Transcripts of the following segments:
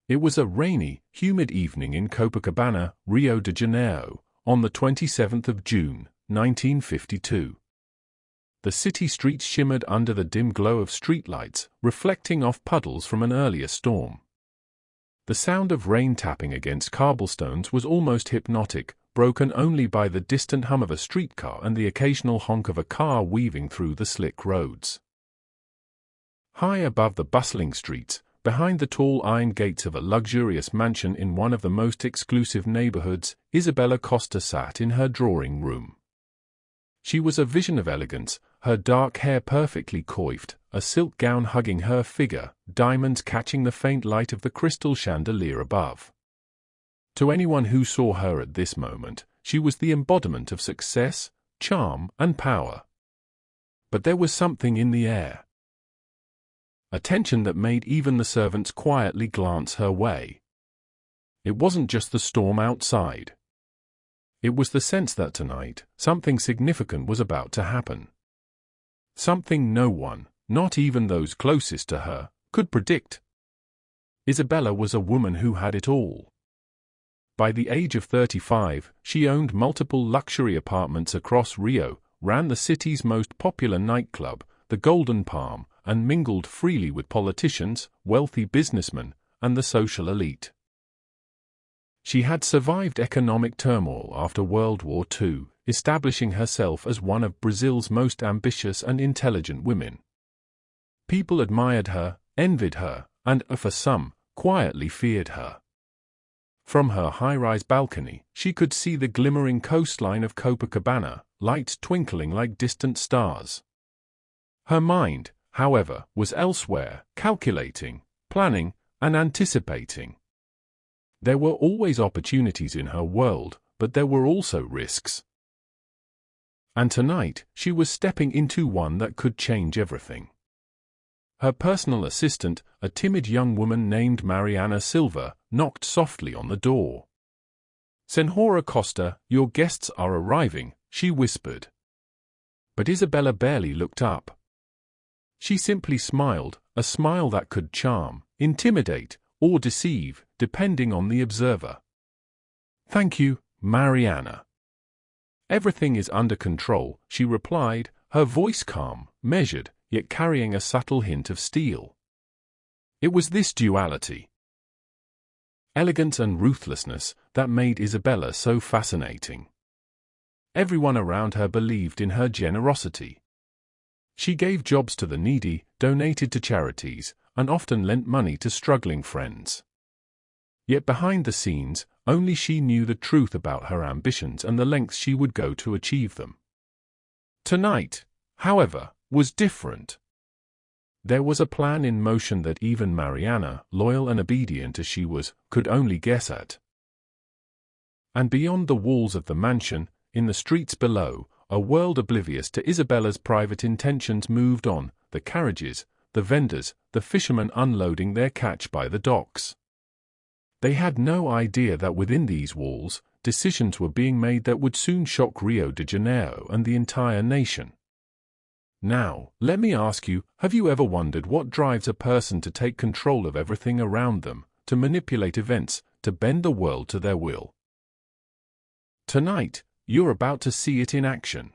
It was a rainy, humid evening in Copacabana, Rio de Janeiro, on the 27th of June, 1952. The city streets shimmered under the dim glow of streetlights, reflecting off puddles from an earlier storm. The sound of rain tapping against cobblestones was almost hypnotic, broken only by the distant hum of a streetcar and the occasional honk of a car weaving through the slick roads. High above the bustling streets, behind the tall iron gates of a luxurious mansion in one of the most exclusive neighborhoods, Isabella Costa sat in her drawing room. She was a vision of elegance, her dark hair perfectly coiffed, a silk gown hugging her figure, diamonds catching the faint light of the crystal chandelier above. To anyone who saw her at this moment, she was the embodiment of success, charm, and power. But there was something in the air. A tension that made even the servants quietly glance her way. It wasn't just the storm outside. It was the sense that tonight, something significant was about to happen. Something no one, not even those closest to her, could predict. Isabella was a woman who had it all. By the age of 35, she owned multiple luxury apartments across Rio, ran the city's most popular nightclub, the Golden Palm, and mingled freely with politicians, wealthy businessmen, and the social elite. She had survived economic turmoil after World War II, establishing herself as one of Brazil's most ambitious and intelligent women. People admired her, envied her, and, for some, quietly feared her. From her high-rise balcony, she could see the glimmering coastline of Copacabana, lights twinkling like distant stars. Her mind, however, was elsewhere, calculating, planning, and anticipating. There were always opportunities in her world, but there were also risks. And tonight, she was stepping into one that could change everything. Her personal assistant, a timid young woman named Mariana Silva, knocked softly on the door. "Senhora Costa, your guests are arriving," she whispered. But Isabella barely looked up. She simply smiled, a smile that could charm, intimidate, or deceive, depending on the observer. "Thank you, Mariana. Everything is under control," she replied, her voice calm, measured, yet carrying a subtle hint of steel. It was this duality, elegance and ruthlessness, that made Isabella so fascinating. Everyone around her believed in her generosity. She gave jobs to the needy, donated to charities, and often lent money to struggling friends. Yet behind the scenes, only she knew the truth about her ambitions and the lengths she would go to achieve them. Tonight, however, was different. There was a plan in motion that even Mariana, loyal and obedient as she was, could only guess at. And beyond the walls of the mansion, in the streets below, a world oblivious to Isabella's private intentions moved on, the carriages, the vendors, the fishermen unloading their catch by the docks. They had no idea that within these walls, decisions were being made that would soon shock Rio de Janeiro and the entire nation. Now, let me ask you, have you ever wondered what drives a person to take control of everything around them, to manipulate events, to bend the world to their will? Tonight, you're about to see it in action.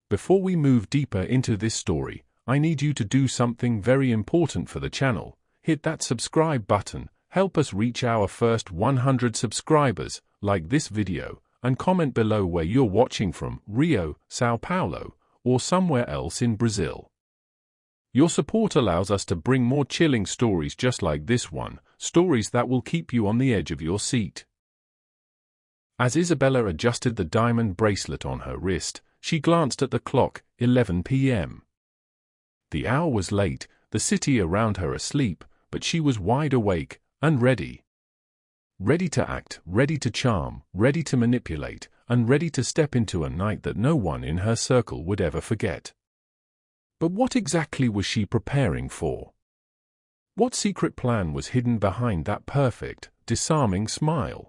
Before we move deeper into this story, I need you to do something very important for the channel. Hit that subscribe button, help us reach our first 100 subscribers, like this video, and comment below where you're watching from, Rio, Sao Paulo, or somewhere else in Brazil. Your support allows us to bring more chilling stories just like this one, stories that will keep you on the edge of your seat. As Isabella adjusted the diamond bracelet on her wrist, she glanced at the clock, 11 p.m. The hour was late, the city around her asleep, but she was wide awake, and ready. Ready to act, ready to charm, ready to manipulate, and ready to step into a night that no one in her circle would ever forget. But what exactly was she preparing for? What secret plan was hidden behind that perfect, disarming smile?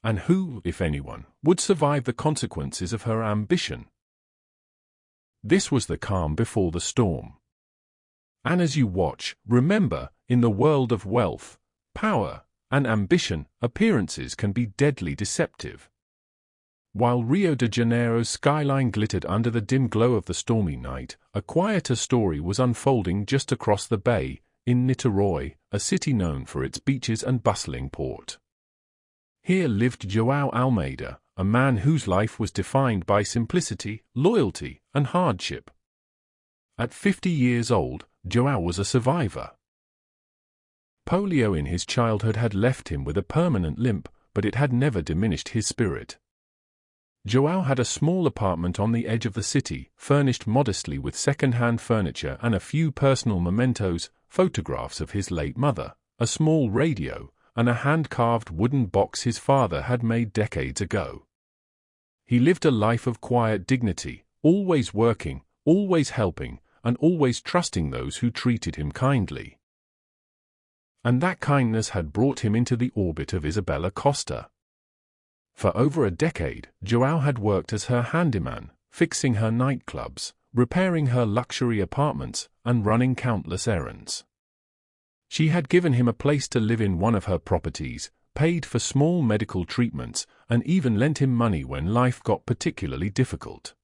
And who, if anyone, would survive the consequences of her ambition? This was the calm before the storm. And as you watch, remember, in the world of wealth, power, and ambition, appearances can be deadly deceptive. While Rio de Janeiro's skyline glittered under the dim glow of the stormy night, a quieter story was unfolding just across the bay, in Niterói, a city known for its beaches and bustling port. Here lived João Almeida, a man whose life was defined by simplicity, loyalty, and hardship. At 50 years old, João was a survivor. Polio in his childhood had left him with a permanent limp, but it had never diminished his spirit. João had a small apartment on the edge of the city, furnished modestly with second-hand furniture and a few personal mementos, photographs of his late mother, a small radio, and a hand-carved wooden box his father had made decades ago. He lived a life of quiet dignity, always working, always helping, and always trusting those who treated him kindly. And that kindness had brought him into the orbit of Isabella Costa. For over a decade, João had worked as her handyman, fixing her nightclubs, repairing her luxury apartments, and running countless errands. She had given him a place to live in one of her properties, paid for small medical treatments, and even lent him money when life got particularly difficult.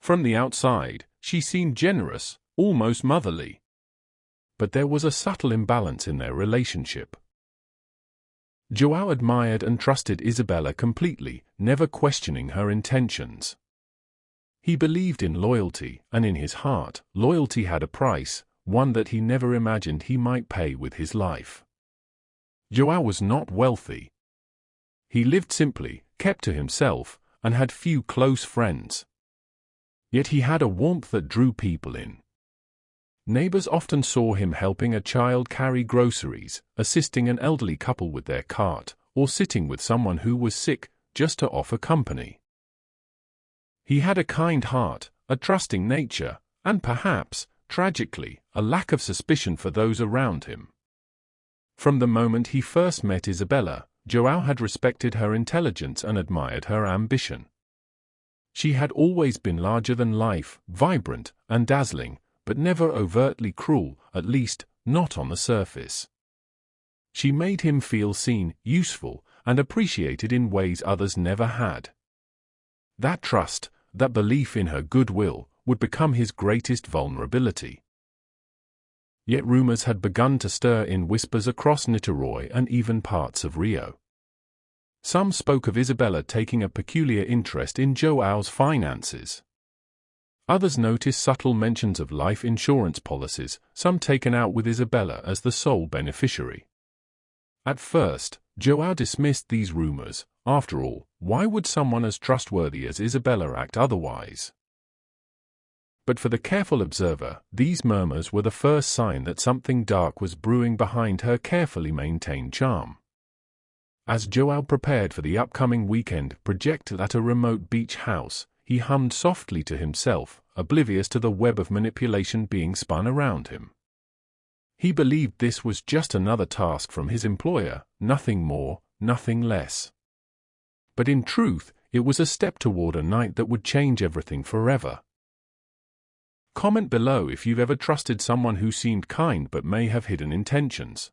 From the outside, she seemed generous, almost motherly. But there was a subtle imbalance in their relationship. João admired and trusted Isabella completely, never questioning her intentions. He believed in loyalty, and in his heart, loyalty had a price, one that he never imagined he might pay with his life. João was not wealthy. He lived simply, kept to himself, and had few close friends. Yet he had a warmth that drew people in. Neighbors often saw him helping a child carry groceries, assisting an elderly couple with their cart, or sitting with someone who was sick, just to offer company. He had a kind heart, a trusting nature, and perhaps, tragically, a lack of suspicion for those around him. From the moment he first met Isabella, João had respected her intelligence and admired her ambition. She had always been larger than life, vibrant and dazzling, but never overtly cruel, at least, not on the surface. She made him feel seen, useful, and appreciated in ways others never had. That trust, that belief in her goodwill, would become his greatest vulnerability. Yet rumors had begun to stir in whispers across Niterói and even parts of Rio. Some spoke of Isabella taking a peculiar interest in João's finances. Others noticed subtle mentions of life insurance policies, some taken out with Isabella as the sole beneficiary. At first, João dismissed these rumors. After all, why would someone as trustworthy as Isabella act otherwise? But for the careful observer, these murmurs were the first sign that something dark was brewing behind her carefully maintained charm. As João prepared for the upcoming weekend project at a remote beach house, he hummed softly to himself, oblivious to the web of manipulation being spun around him. He believed this was just another task from his employer, nothing more, nothing less. But in truth, it was a step toward a night that would change everything forever. Comment below if you've ever trusted someone who seemed kind but may have hidden intentions.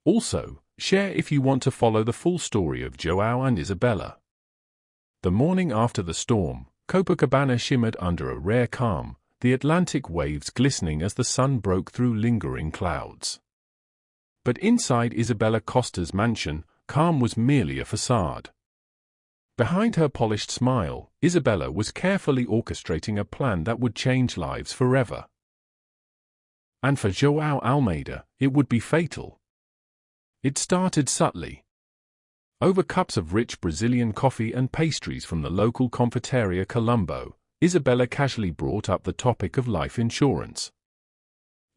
Also, share if you want to follow the full story of João and Isabella. The morning after the storm, Copacabana shimmered under a rare calm, the Atlantic waves glistening as the sun broke through lingering clouds. But inside Isabella Costa's mansion, calm was merely a facade. Behind her polished smile, Isabella was carefully orchestrating a plan that would change lives forever. And for João Almeida, it would be fatal. It started subtly. Over cups of rich Brazilian coffee and pastries from the local confeiteria Colombo, Isabella casually brought up the topic of life insurance.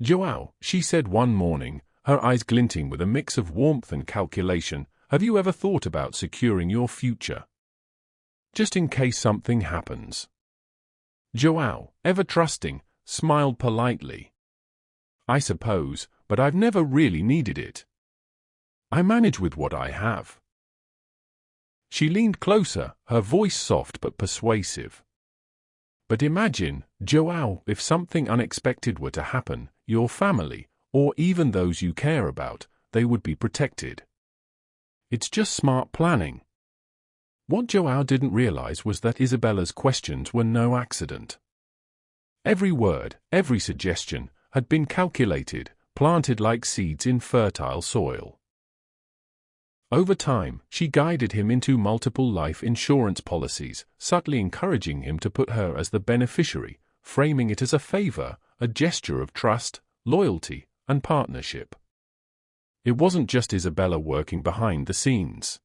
"João," she said one morning, her eyes glinting with a mix of warmth and calculation, "have you ever thought about securing your future? Just in case something happens." João, ever trusting, smiled politely. "I suppose, but I've never really needed it. I manage with what I have." She leaned closer, her voice soft but persuasive. "But imagine, João, if something unexpected were to happen, your family, or even those you care about, they would be protected. It's just smart planning. What João didn't realize was that Isabella's questions were no accident. Every word, every suggestion, had been calculated, planted like seeds in fertile soil. Over time, she guided him into multiple life insurance policies, subtly encouraging him to put her as the beneficiary, framing it as a favor, a gesture of trust, loyalty, and partnership. It wasn't just Isabella working behind the scenes.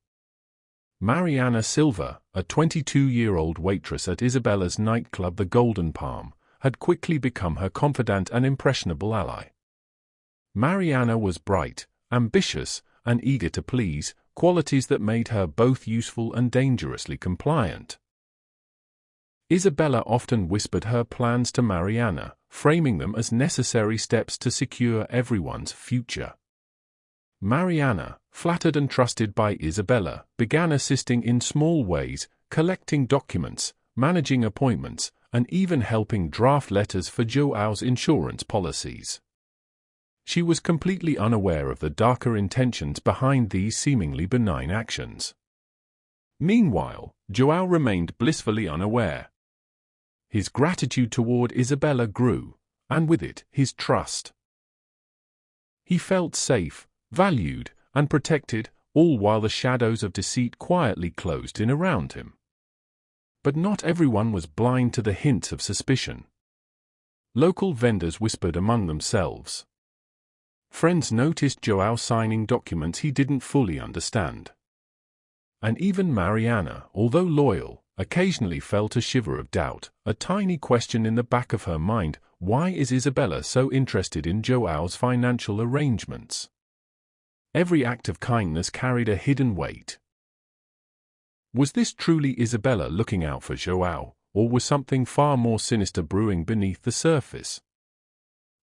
Mariana Silva, a 22-year-old waitress at Isabella's nightclub The Golden Palm, had quickly become her confidant and impressionable ally. Mariana was bright, ambitious, and eager to please, qualities that made her both useful and dangerously compliant. Isabella often whispered her plans to Mariana, framing them as necessary steps to secure everyone's future. Mariana, flattered and trusted by Isabella, began assisting in small ways, collecting documents, managing appointments, and even helping draft letters for João's insurance policies. She was completely unaware of the darker intentions behind these seemingly benign actions. Meanwhile, João remained blissfully unaware. His gratitude toward Isabella grew, and with it, his trust. He felt safe, valued, and protected, all while the shadows of deceit quietly closed in around him. But not everyone was blind to the hints of suspicion. Local vendors whispered among themselves. Friends noticed João signing documents he didn't fully understand. And even Mariana, although loyal, occasionally felt a shiver of doubt, a tiny question in the back of her mind: why is Isabella so interested in João's financial arrangements? Every act of kindness carried a hidden weight. Was this truly Isabella looking out for João, or was something far more sinister brewing beneath the surface?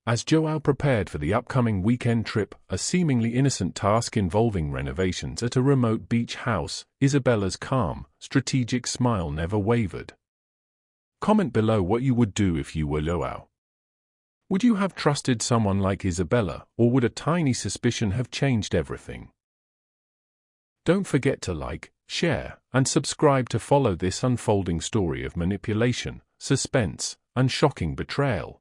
As João prepared for the upcoming weekend trip, a seemingly innocent task involving renovations at a remote beach house, Isabella's calm, strategic smile never wavered. Comment below what you would do if you were João. Would you have trusted someone like Isabella, or would a tiny suspicion have changed everything? Don't forget to like, share, and subscribe to follow this unfolding story of manipulation, suspense, and shocking betrayal.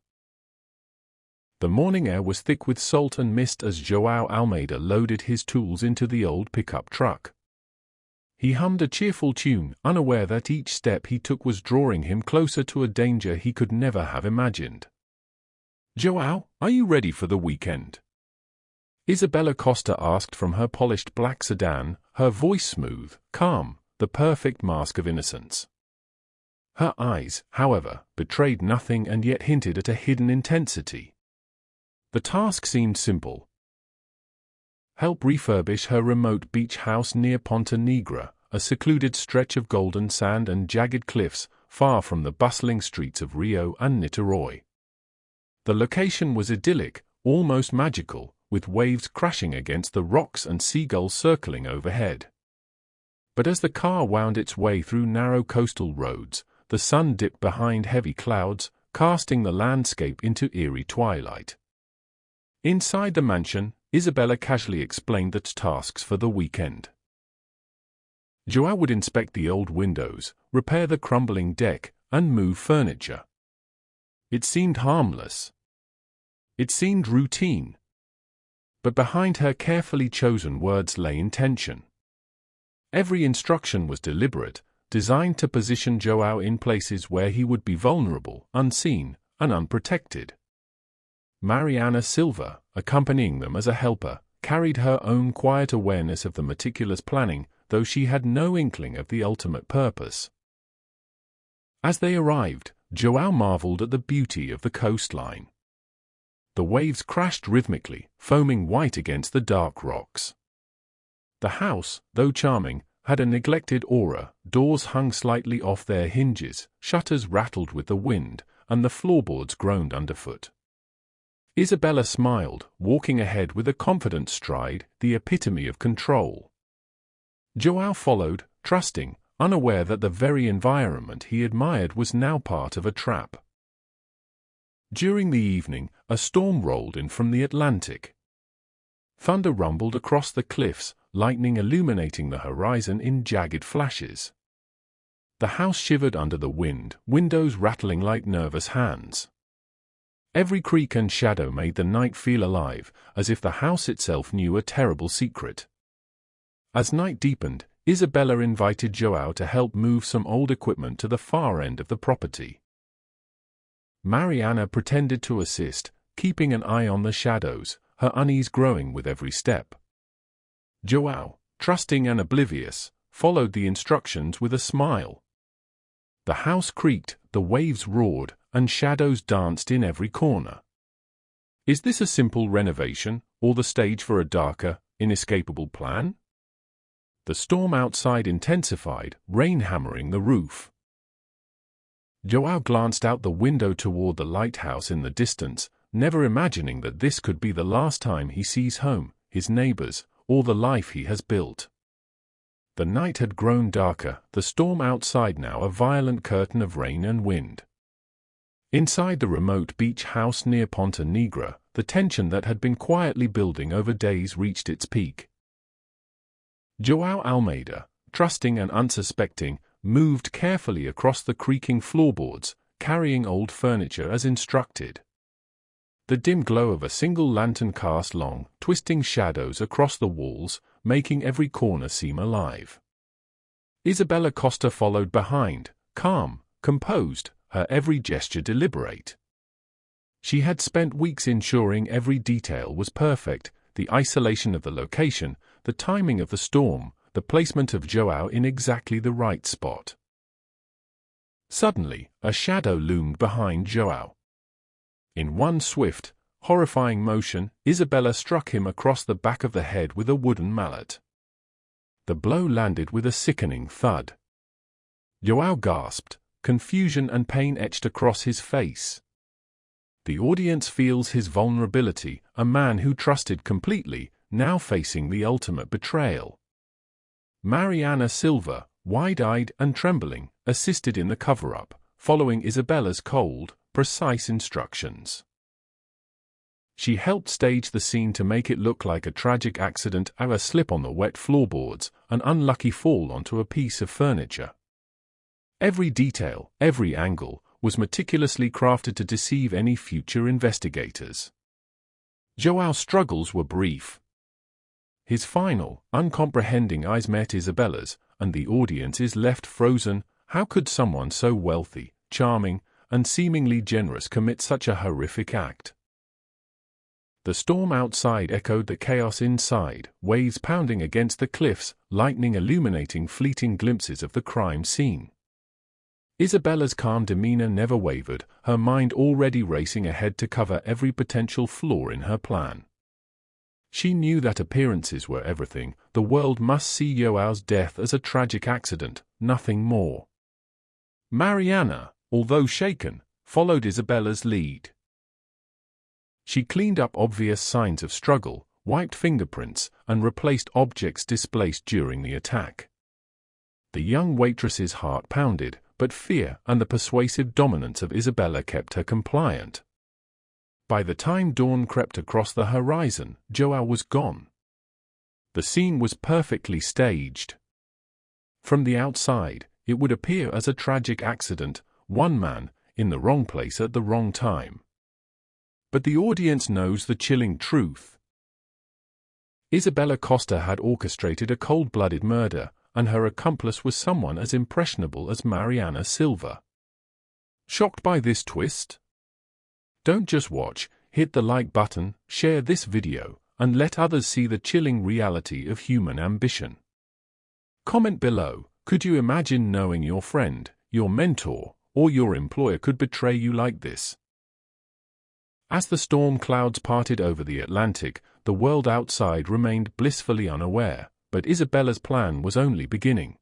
The morning air was thick with salt and mist as João Almeida loaded his tools into the old pickup truck. He hummed a cheerful tune, unaware that each step he took was drawing him closer to a danger he could never have imagined. "João, are you ready for the weekend?" Isabella Costa asked from her polished black sedan, her voice smooth, calm, the perfect mask of innocence. Her eyes, however, betrayed nothing and yet hinted at a hidden intensity. The task seemed simple. Help refurbish her remote beach house near Ponta Negra, a secluded stretch of golden sand and jagged cliffs, far from the bustling streets of Rio and Niterói. The location was idyllic, almost magical, with waves crashing against the rocks and seagulls circling overhead. But as the car wound its way through narrow coastal roads, the sun dipped behind heavy clouds, casting the landscape into eerie twilight. Inside the mansion, Isabella casually explained the tasks for the weekend. João would inspect the old windows, repair the crumbling deck, and move furniture. It seemed harmless. It seemed routine. But behind her carefully chosen words lay intention. Every instruction was deliberate, designed to position João in places where he would be vulnerable, unseen, and unprotected. Mariana Silva, accompanying them as a helper, carried her own quiet awareness of the meticulous planning, though she had no inkling of the ultimate purpose. As they arrived, João marveled at the beauty of the coastline. The waves crashed rhythmically, foaming white against the dark rocks. The house, though charming, had a neglected aura. Doors hung slightly off their hinges, shutters rattled with the wind, and the floorboards groaned underfoot. Isabella smiled, walking ahead with a confident stride, the epitome of control. João followed, trusting, unaware that the very environment he admired was now part of a trap. During the evening, a storm rolled in from the Atlantic. Thunder rumbled across the cliffs, lightning illuminating the horizon in jagged flashes. The house shivered under the wind, windows rattling like nervous hands. Every creak and shadow made the night feel alive, as if the house itself knew a terrible secret. As night deepened, Isabella invited João to help move some old equipment to the far end of the property. Mariana pretended to assist, keeping an eye on the shadows, her unease growing with every step. João, trusting and oblivious, followed the instructions with a smile. The house creaked, the waves roared, and shadows danced in every corner. Is this a simple renovation, or the stage for a darker, inescapable plan? The storm outside intensified, rain hammering the roof. João glanced out the window toward the lighthouse in the distance, never imagining that this could be the last time he sees home, his neighbors, or the life he has built. The night had grown darker, the storm outside now a violent curtain of rain and wind. Inside the remote beach house near Ponta Negra, the tension that had been quietly building over days reached its peak. João Almeida, trusting and unsuspecting, moved carefully across the creaking floorboards, carrying old furniture as instructed. The dim glow of a single lantern cast long, twisting shadows across the walls, making every corner seem alive. Isabella Costa followed behind, calm, composed, her every gesture deliberate. She had spent weeks ensuring every detail was perfect, the isolation of the location, the timing of the storm, the placement of João in exactly the right spot. Suddenly, a shadow loomed behind João. In one swift, horrifying motion, Isabella struck him across the back of the head with a wooden mallet. The blow landed with a sickening thud. João gasped, confusion and pain etched across his face. The audience feels his vulnerability, a man who trusted completely, now facing the ultimate betrayal. Mariana Silva, wide-eyed and trembling, assisted in the cover-up, following Isabella's cold, precise instructions. She helped stage the scene to make it look like a tragic accident, a slip on the wet floorboards, an unlucky fall onto a piece of furniture. Every detail, every angle, was meticulously crafted to deceive any future investigators. João's struggles were brief. His final, uncomprehending eyes met Isabella's, and the audience is left frozen. How could someone so wealthy, charming, and seemingly generous commit such a horrific act? The storm outside echoed the chaos inside, waves pounding against the cliffs, lightning illuminating fleeting glimpses of the crime scene. Isabella's calm demeanor never wavered, her mind already racing ahead to cover every potential flaw in her plan. She knew that appearances were everything, the world must see João's death as a tragic accident, nothing more. Mariana, although shaken, followed Isabella's lead. She cleaned up obvious signs of struggle, wiped fingerprints, and replaced objects displaced during the attack. The young waitress's heart pounded, but fear and the persuasive dominance of Isabella kept her compliant. By the time dawn crept across the horizon, João was gone. The scene was perfectly staged. From the outside, it would appear as a tragic accident, one man, in the wrong place at the wrong time. But the audience knows the chilling truth. Isabella Costa had orchestrated a cold-blooded murder, and her accomplice was someone as impressionable as Mariana Silva. Shocked by this twist? Don't just watch, hit the like button, share this video, and let others see the chilling reality of human ambition. Comment below, could you imagine knowing your friend, your mentor, or your employer could betray you like this? As the storm clouds parted over the Atlantic, the world outside remained blissfully unaware, but Isabella's plan was only beginning.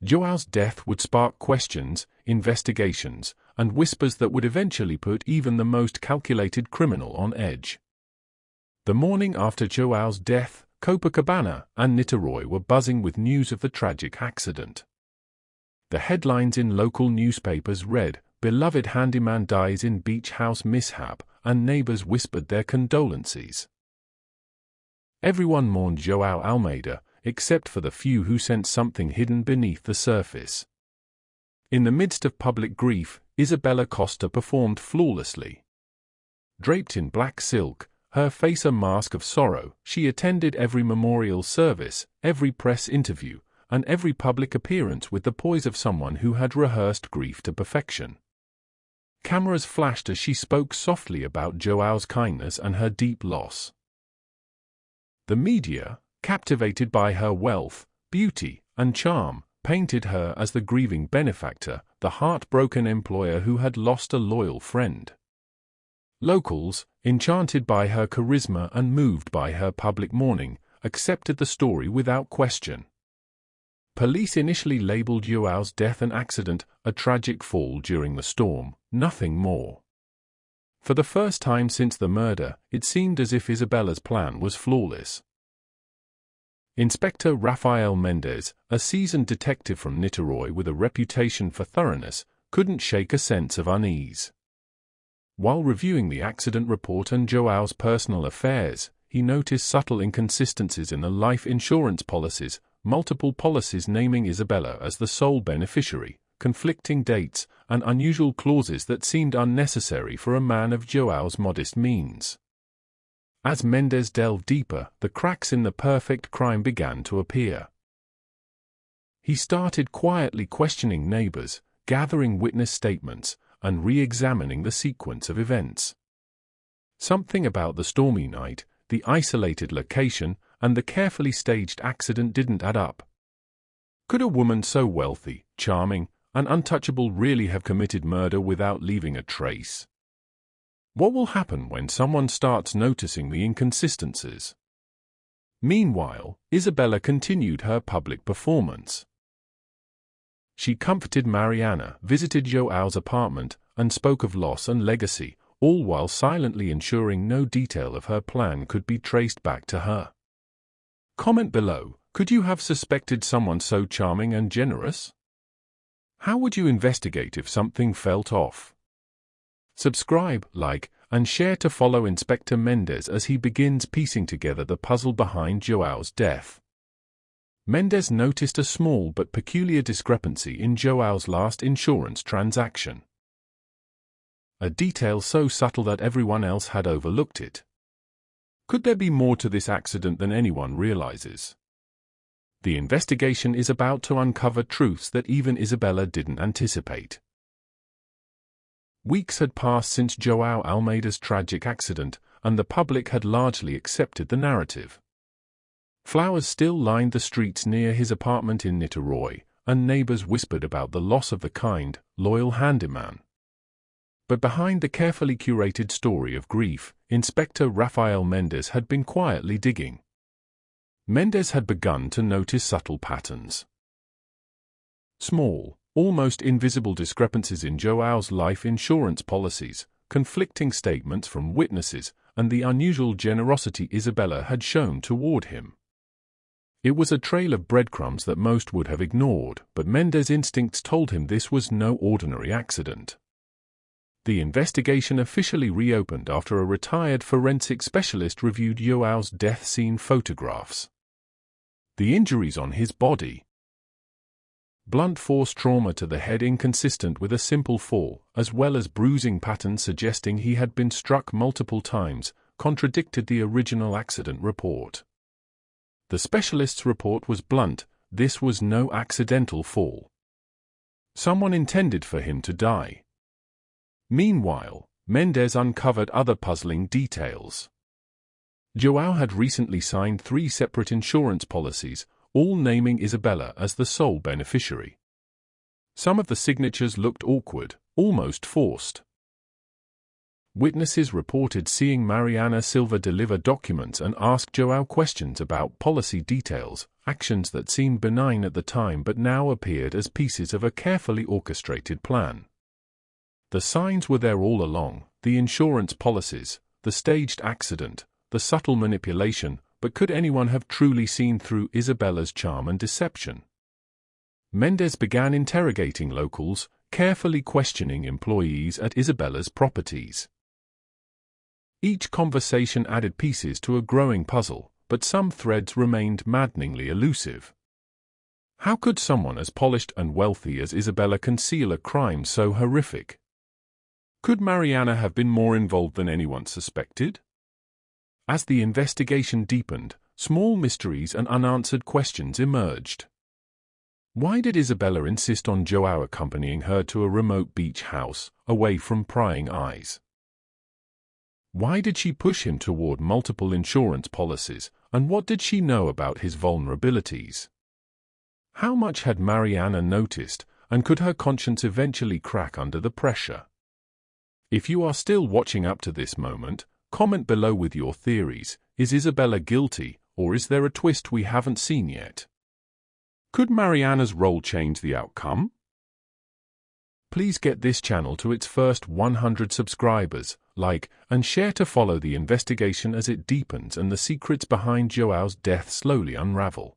João's death would spark questions, investigations, and whispers that would eventually put even the most calculated criminal on edge. The morning after João's death, Copacabana and Niterói were buzzing with news of the tragic accident. The headlines in local newspapers read, "Beloved handyman dies in beach house mishap," and neighbors whispered their condolences. Everyone mourned João Almeida, except for the few who sensed something hidden beneath the surface. In the midst of public grief, Isabella Costa performed flawlessly. Draped in black silk, her face a mask of sorrow, she attended every memorial service, every press interview, and every public appearance with the poise of someone who had rehearsed grief to perfection. Cameras flashed as she spoke softly about João's kindness and her deep loss. The media, captivated by her wealth, beauty, and charm, painted her as the grieving benefactor, the heartbroken employer who had lost a loyal friend. Locals, enchanted by her charisma and moved by her public mourning, accepted the story without question. Police initially labeled João's death an accident, a tragic fall during the storm, nothing more. For the first time since the murder, it seemed as if Isabella's plan was flawless. Inspector Rafael Mendes, a seasoned detective from Niterói with a reputation for thoroughness, couldn't shake a sense of unease. While reviewing the accident report and João's personal affairs, he noticed subtle inconsistencies in the life insurance policies, multiple policies naming Isabella as the sole beneficiary, conflicting dates, and unusual clauses that seemed unnecessary for a man of João's modest means. As Mendes delved deeper, the cracks in the perfect crime began to appear. He started quietly questioning neighbors, gathering witness statements, and re-examining the sequence of events. Something about the stormy night, the isolated location, and the carefully staged accident didn't add up. Could a woman so wealthy, charming, and untouchable really have committed murder without leaving a trace? What will happen when someone starts noticing the inconsistencies? Meanwhile, Isabella continued her public performance. She comforted Mariana, visited João's apartment, and spoke of loss and legacy, all while silently ensuring no detail of her plan could be traced back to her. Comment below, could you have suspected someone so charming and generous? How would you investigate if something felt off? Subscribe, like, and share to follow Inspector Mendes as he begins piecing together the puzzle behind João's death. Mendes noticed a small but peculiar discrepancy in João's last insurance transaction. A detail so subtle that everyone else had overlooked it. Could there be more to this accident than anyone realizes? The investigation is about to uncover truths that even Isabella didn't anticipate. Weeks had passed since João Almeida's tragic accident, and the public had largely accepted the narrative. Flowers still lined the streets near his apartment in Niterói, and neighbors whispered about the loss of the kind, loyal handyman. But behind the carefully curated story of grief, Inspector Rafael Mendes had been quietly digging. Mendes had begun to notice subtle patterns. Small, almost invisible discrepancies in João's life insurance policies, conflicting statements from witnesses, and the unusual generosity Isabella had shown toward him. It was a trail of breadcrumbs that most would have ignored, but Mendes' instincts told him this was no ordinary accident. The investigation officially reopened after a retired forensic specialist reviewed João's death scene photographs. The injuries on his body: blunt force trauma to the head inconsistent with a simple fall, as well as bruising patterns suggesting he had been struck multiple times, contradicted the original accident report. The specialist's report was blunt: this was no accidental fall. Someone intended for him to die. Meanwhile, Mendes uncovered other puzzling details. João had recently signed 3 separate insurance policies, all naming Isabella as the sole beneficiary. Some of the signatures looked awkward, almost forced. Witnesses reported seeing Mariana Silva deliver documents and ask João questions about policy details, actions that seemed benign at the time but now appeared as pieces of a carefully orchestrated plan. The signs were there all along: the insurance policies, the staged accident, the subtle manipulation, but could anyone have truly seen through Isabella's charm and deception? Mendes began interrogating locals, carefully questioning employees at Isabella's properties. Each conversation added pieces to a growing puzzle, but some threads remained maddeningly elusive. How could someone as polished and wealthy as Isabella conceal a crime so horrific? Could Mariana have been more involved than anyone suspected? As the investigation deepened, small mysteries and unanswered questions emerged. Why did Isabella insist on João accompanying her to a remote beach house, away from prying eyes? Why did she push him toward multiple insurance policies, and what did she know about his vulnerabilities? How much had Mariana noticed, and could her conscience eventually crack under the pressure? If you are still watching up to this moment, comment below with your theories. Is Isabella guilty, or is there a twist we haven't seen yet? Could Mariana's role change the outcome? Please get this channel to its first 100 subscribers, like, and share to follow the investigation as it deepens and the secrets behind João's death slowly unravel.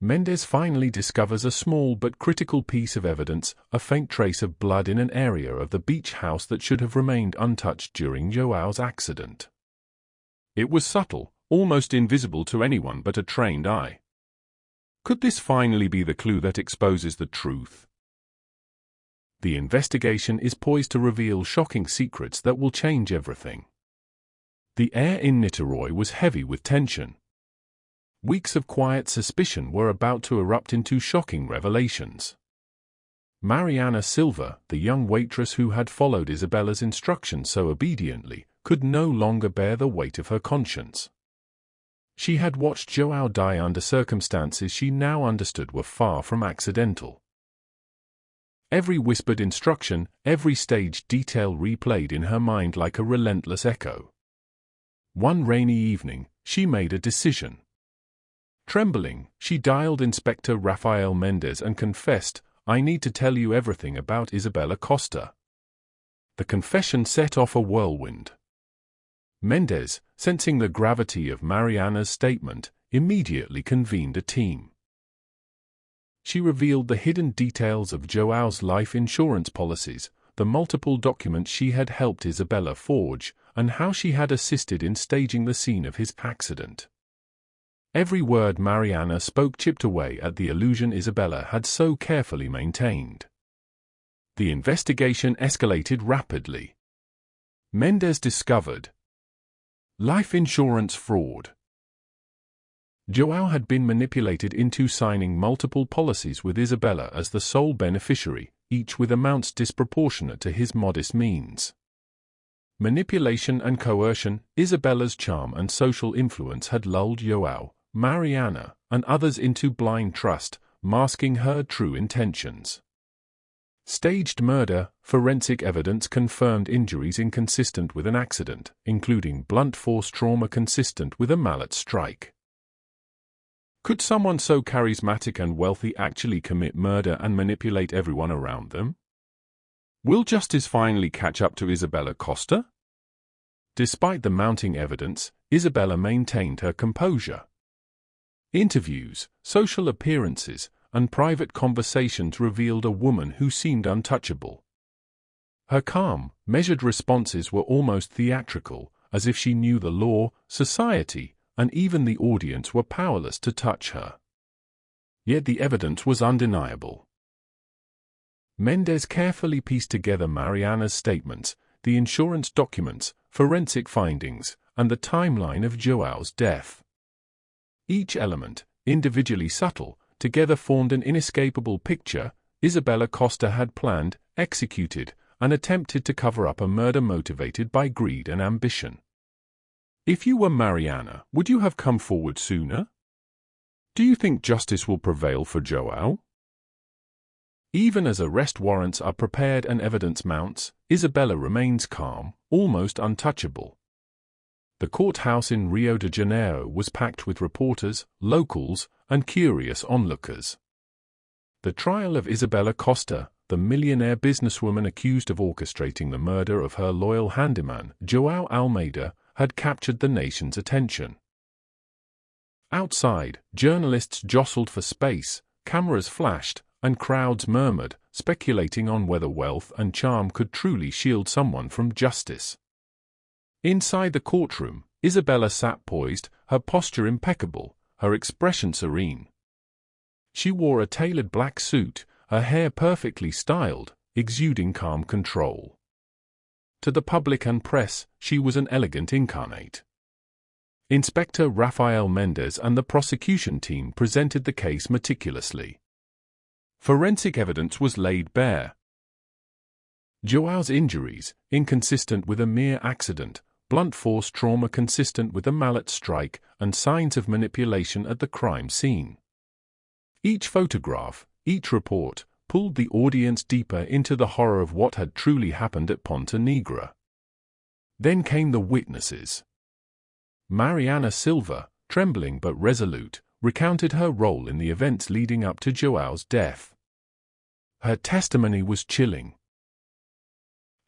Mendes finally discovers a small but critical piece of evidence, a faint trace of blood in an area of the beach house that should have remained untouched during João's accident. It was subtle, almost invisible to anyone but a trained eye. Could this finally be the clue that exposes the truth? The investigation is poised to reveal shocking secrets that will change everything. The air in Niterói was heavy with tension. Weeks of quiet suspicion were about to erupt into shocking revelations. Mariana Silva, the young waitress who had followed Isabella's instructions so obediently, could no longer bear the weight of her conscience. She had watched João die under circumstances she now understood were far from accidental. Every whispered instruction, every staged detail replayed in her mind like a relentless echo. One rainy evening, she made a decision. Trembling, she dialed Inspector Rafael Mendes and confessed, "I need to tell you everything about Isabella Costa." The confession set off a whirlwind. Mendes, sensing the gravity of Mariana's statement, immediately convened a team. She revealed the hidden details of João's life insurance policies, the multiple documents she had helped Isabella forge, and how she had assisted in staging the scene of his accident. Every word Mariana spoke chipped away at the illusion Isabella had so carefully maintained. The investigation escalated rapidly. Mendes discovered life insurance fraud. João had been manipulated into signing multiple policies with Isabella as the sole beneficiary, each with amounts disproportionate to his modest means. Manipulation and coercion, Isabella's charm and social influence had lulled João, Mariana, and others into blind trust, masking her true intentions. Staged murder, forensic evidence confirmed injuries inconsistent with an accident, including blunt force trauma consistent with a mallet strike. Could someone so charismatic and wealthy actually commit murder and manipulate everyone around them? Will justice finally catch up to Isabella Costa? Despite the mounting evidence, Isabella maintained her composure. Interviews, social appearances, and private conversations revealed a woman who seemed untouchable. Her calm, measured responses were almost theatrical, as if she knew the law, society, and even the audience were powerless to touch her. Yet the evidence was undeniable. Mendes carefully pieced together Mariana's statements, the insurance documents, forensic findings, and the timeline of João's death. Each element, individually subtle, together formed an inescapable picture. Isabella Costa had planned, executed, and attempted to cover up a murder motivated by greed and ambition. If you were Mariana, would you have come forward sooner? Do you think justice will prevail for João? Even as arrest warrants are prepared and evidence mounts, Isabella remains calm, almost untouchable. The courthouse in Rio de Janeiro was packed with reporters, locals, and curious onlookers. The trial of Isabella Costa, the millionaire businesswoman accused of orchestrating the murder of her loyal handyman, João Almeida, had captured the nation's attention. Outside, journalists jostled for space, cameras flashed, and crowds murmured, speculating on whether wealth and charm could truly shield someone from justice. Inside the courtroom, Isabella sat poised, her posture impeccable, her expression serene. She wore a tailored black suit, her hair perfectly styled, exuding calm control. To the public and press, she was an elegant incarnate. Inspector Rafael Mendez and the prosecution team presented the case meticulously. Forensic evidence was laid bare. Joao's injuries, inconsistent with a mere accident, blunt force trauma consistent with a mallet strike, and signs of manipulation at the crime scene. Each photograph, each report, pulled the audience deeper into the horror of what had truly happened at Ponte Negra. Then came the witnesses. Mariana Silva, trembling but resolute, recounted her role in the events leading up to Joao's death. Her testimony was chilling.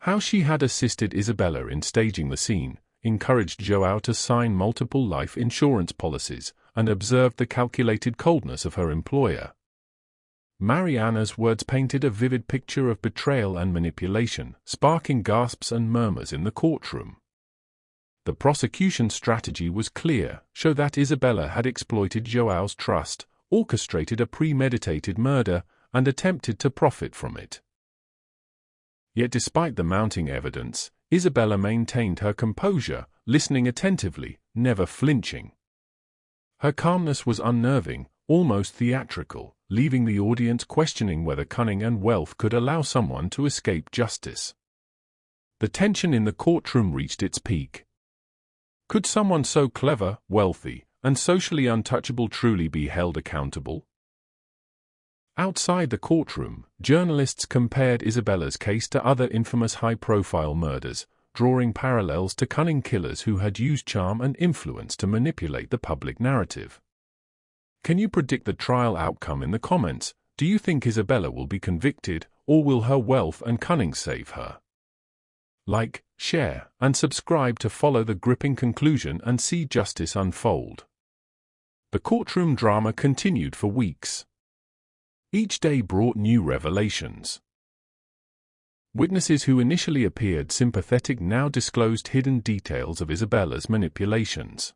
How she had assisted Isabella in staging the scene, encouraged Joao to sign multiple life insurance policies, and observed the calculated coldness of her employer. Mariana's words painted a vivid picture of betrayal and manipulation, sparking gasps and murmurs in the courtroom. The prosecution's strategy was clear: show that Isabella had exploited Joao's trust, orchestrated a premeditated murder, and attempted to profit from it. Yet despite the mounting evidence, Isabella maintained her composure, listening attentively, never flinching. Her calmness was unnerving, almost theatrical, leaving the audience questioning whether cunning and wealth could allow someone to escape justice. The tension in the courtroom reached its peak. Could someone so clever, wealthy, and socially untouchable truly be held accountable? Outside the courtroom, journalists compared Isabella's case to other infamous high-profile murders, drawing parallels to cunning killers who had used charm and influence to manipulate the public narrative. Can you predict the trial outcome in the comments? Do you think Isabella will be convicted, or will her wealth and cunning save her? Like, share, and subscribe to follow the gripping conclusion and see justice unfold. The courtroom drama continued for weeks. Each day brought new revelations. Witnesses who initially appeared sympathetic now disclosed hidden details of Isabella's manipulations.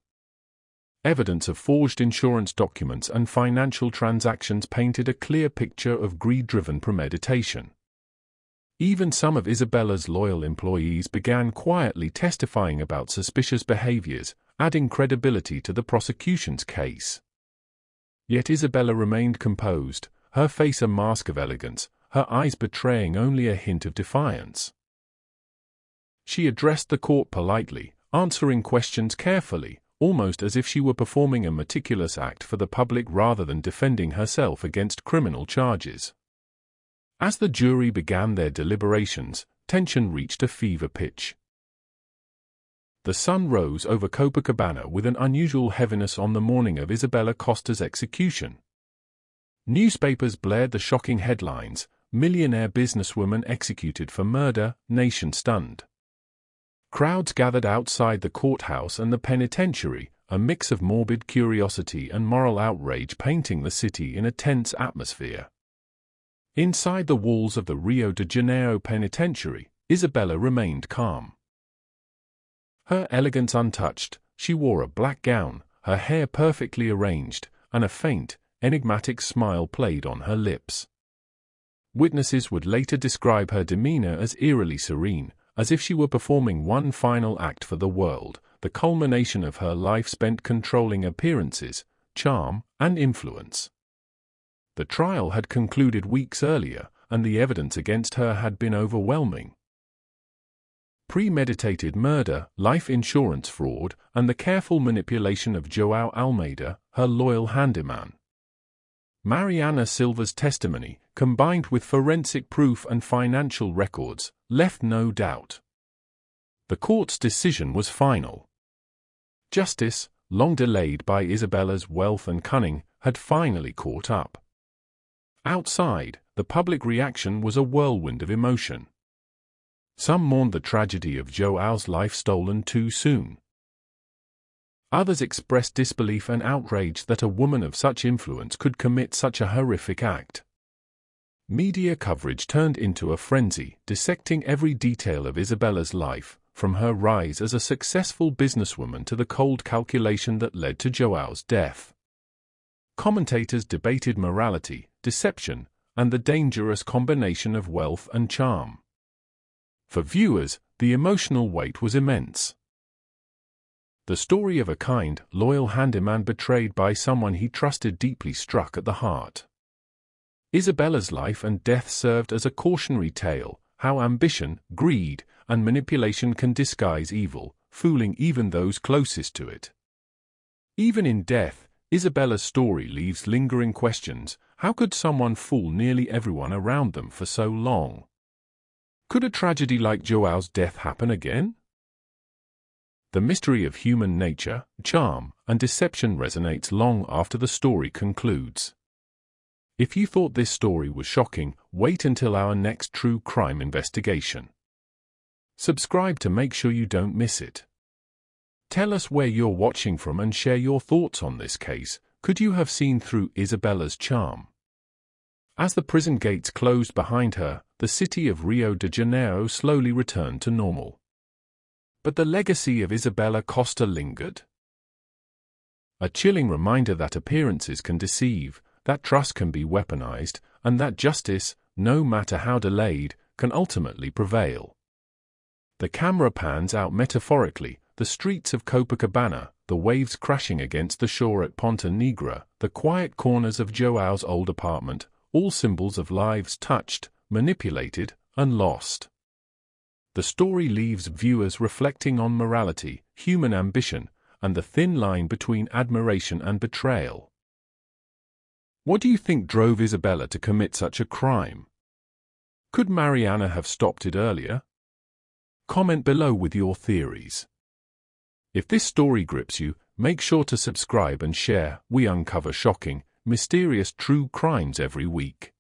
Evidence of forged insurance documents and financial transactions painted a clear picture of greed-driven premeditation. Even some of Isabella's loyal employees began quietly testifying about suspicious behaviors, adding credibility to the prosecution's case. Yet Isabella remained composed, her face a mask of elegance, her eyes betraying only a hint of defiance. She addressed the court politely, answering questions carefully, almost as if she were performing a meticulous act for the public rather than defending herself against criminal charges. As the jury began their deliberations, tension reached a fever pitch. The sun rose over Copacabana with an unusual heaviness on the morning of Isabella Costa's execution. Newspapers blared the shocking headlines: "Millionaire businesswoman executed for murder, nation stunned." Crowds gathered outside the courthouse and the penitentiary, a mix of morbid curiosity and moral outrage painting the city in a tense atmosphere. Inside the walls of the Rio de Janeiro penitentiary, Isabella remained calm. Her elegance untouched, she wore a black gown, her hair perfectly arranged, and a faint, enigmatic smile played on her lips. Witnesses would later describe her demeanor as eerily serene, as if she were performing one final act for the world, the culmination of her life spent controlling appearances, charm, and influence. The trial had concluded weeks earlier, and the evidence against her had been overwhelming. Premeditated murder, life insurance fraud, and the careful manipulation of Joao Almeida, her loyal handyman. Mariana Silva's testimony, combined with forensic proof and financial records, left no doubt. The court's decision was final. Justice, long delayed by Isabella's wealth and cunning, had finally caught up. Outside, the public reaction was a whirlwind of emotion. Some mourned the tragedy of Joao's life stolen too soon. Others expressed disbelief and outrage that a woman of such influence could commit such a horrific act. Media coverage turned into a frenzy, dissecting every detail of Isabella's life, from her rise as a successful businesswoman to the cold calculation that led to Joao's death. Commentators debated morality, deception, and the dangerous combination of wealth and charm. For viewers, the emotional weight was immense. The story of a kind, loyal handyman betrayed by someone he trusted deeply struck at the heart. Isabella's life and death served as a cautionary tale, how ambition, greed, and manipulation can disguise evil, fooling even those closest to it. Even in death, Isabella's story leaves lingering questions. How could someone fool nearly everyone around them for so long? Could a tragedy like Joao's death happen again? The mystery of human nature, charm, and deception resonates long after the story concludes. If you thought this story was shocking, wait until our next true crime investigation. Subscribe to make sure you don't miss it. Tell us where you're watching from and share your thoughts on this case. Could you have seen through Isabella's charm? As the prison gates closed behind her, the city of Rio de Janeiro slowly returned to normal. But the legacy of Isabella Costa lingered. A chilling reminder that appearances can deceive, that trust can be weaponized, and that justice, no matter how delayed, can ultimately prevail. The camera pans out metaphorically, the streets of Copacabana, the waves crashing against the shore at Ponte Negra, the quiet corners of Joao's old apartment, all symbols of lives touched, manipulated, and lost. The story leaves viewers reflecting on morality, human ambition, and the thin line between admiration and betrayal. What do you think drove Isabella to commit such a crime? Could Mariana have stopped it earlier? Comment below with your theories. If this story grips you, make sure to subscribe and share. We uncover shocking, mysterious true crimes every week.